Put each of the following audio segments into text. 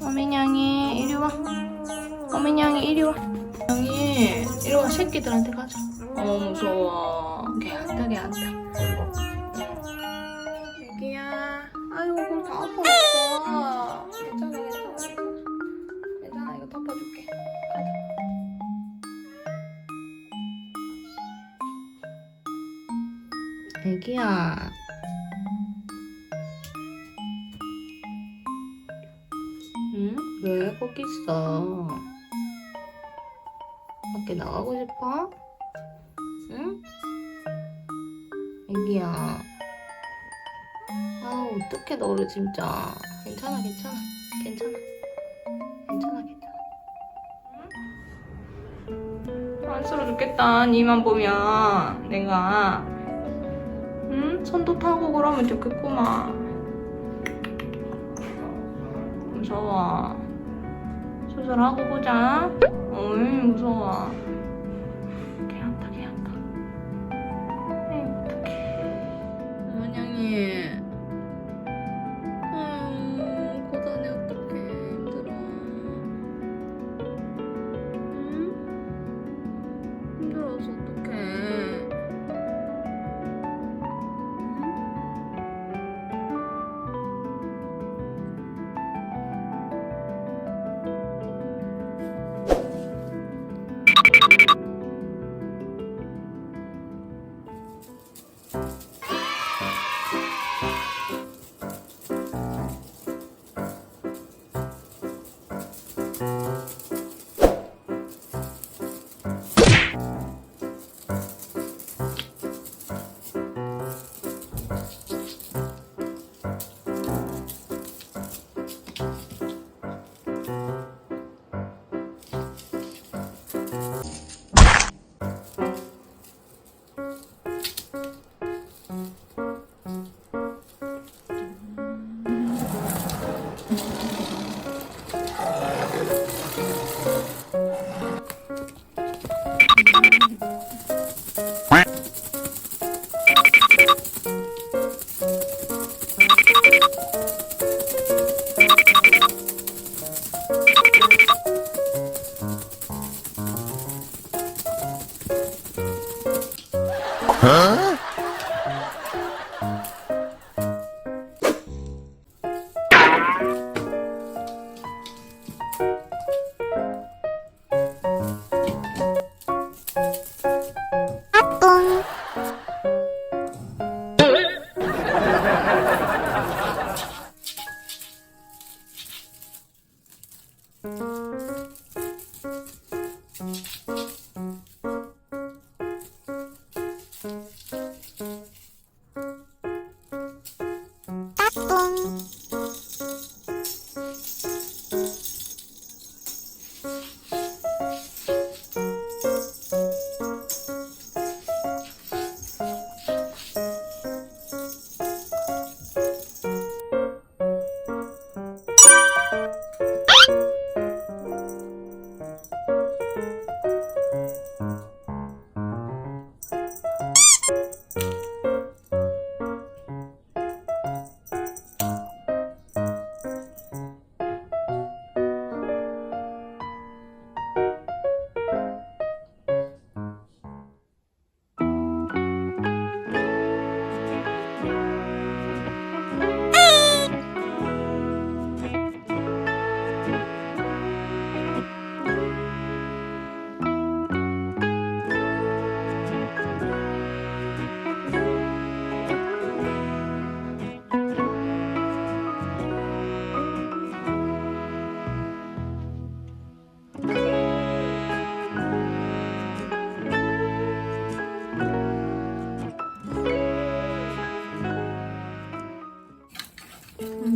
어미냥이 이리 와. 어미냥이 이리 와. 냥이 이리 와. 새끼들한테 가자. 무서워. 걔한다 걔한다. 애기야. 아이고 그럼 다 아파졌어. 괜찮아 괜찮아. 괜찮아 이거 덮어줄게. 가자. 애기야. 응? 왜 거기 있어? 밖에 나가고 싶어? 응? 애기야. 아우 어떡해 너를 진짜. 괜찮아 괜찮아 괜찮아 괜찮아 괜찮아. 응? 안쓰러 죽겠다. 니만 보면 내가 응? 손도 타고 그러면 좋겠구만. 무서워. 수술하고 보자. 어이 무서워. 걔한다 걔한다. 에이 어떡해. 어머냥이. 아유 고단해 어떡해. 힘들어. 응? 힘들어서 어떡해.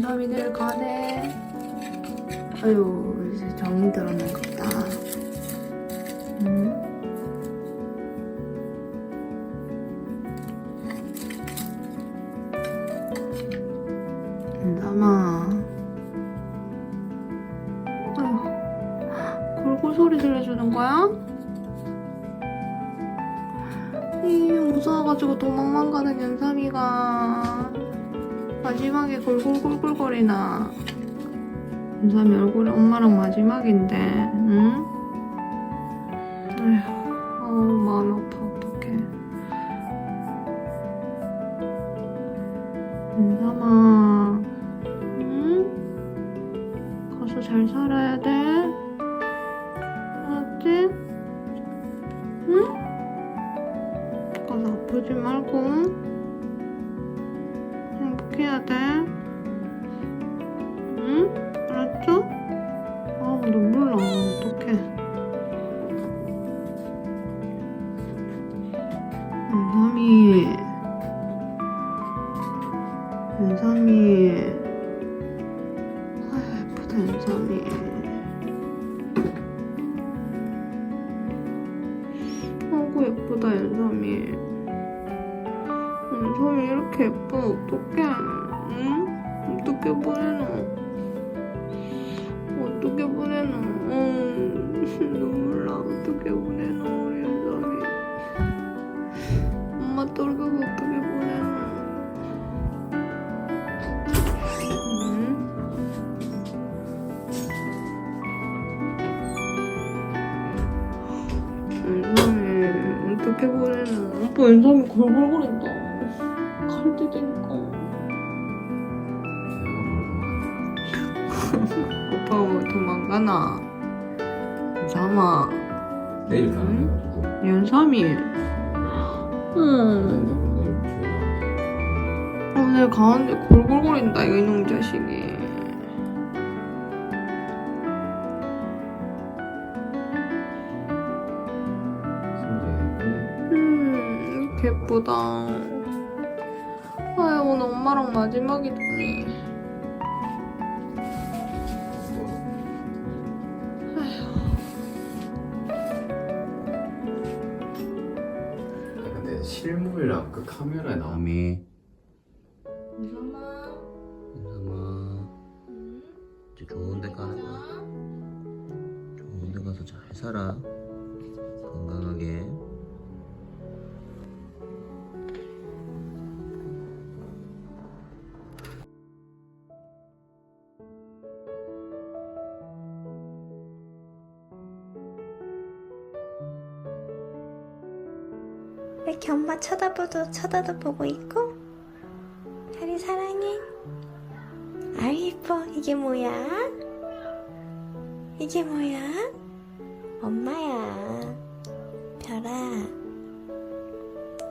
연삼이들 가네. 아유, 이제 정이 들었는 것다. 연삼아. 아유, 골골 소리 들려주는 거야? 무서워가지고 도망만 가는 연삼이가 마지막에 골골골골거리나. 연삼이 얼굴이 엄마랑 마지막인데, 응? 아휴, 마음이 아파, 어떡해. 연삼아, 응? 가서 잘 살아야 돼. 알았지? 응? 가서 아프지 말고 행복해야 돼. 응? 알았죠? 아, 눈물 나. 어떡해. 연삼이. 연삼이. 아, 예쁘다, 연삼이. 아이고, 예쁘다, 연삼이. 연삼이 이렇게 예뻐. 어떡해. 응? 어떻게 보내노? 어떻게 보내노? 눈물 나. 어떻게 보내노, 우리 연삼이. 엄마 떨어져서 어떻게 보내노? 연삼이 어떻게 보내노? 아빠 연삼이 골골거린다. 갈 때 되니까. 오빠가 왜 도망가나? 연삼아. 내일 가는 연삼이. 오늘 가는데 골골거린다, 이놈 자식이. 이렇게 예쁘다. 아유, 오늘 엄마랑 마지막이더니. 근데 실물이랑 그 카메라에 나오면 연삼아. 연삼아, 이제 좋은 데 가는 거야. 좋은 데 가서 잘 살아. 건강하게. 이렇게 엄마 쳐다도 보고 있고. 별이 사랑해. 아유, 이뻐. 이게 뭐야? 이게 뭐야? 엄마야. 별아,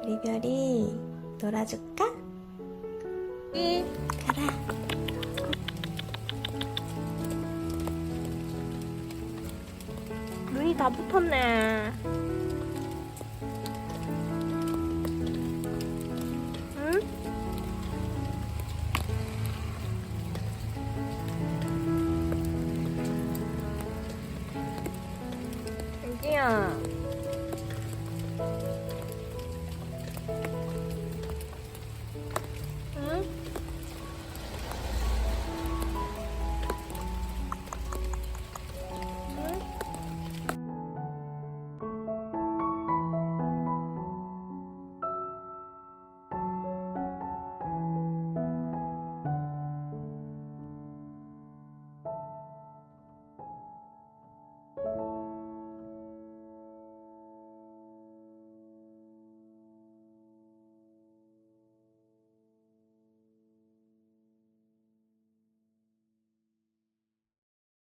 우리 별이 놀아줄까? 응. 가라. 눈이 다 붙었네.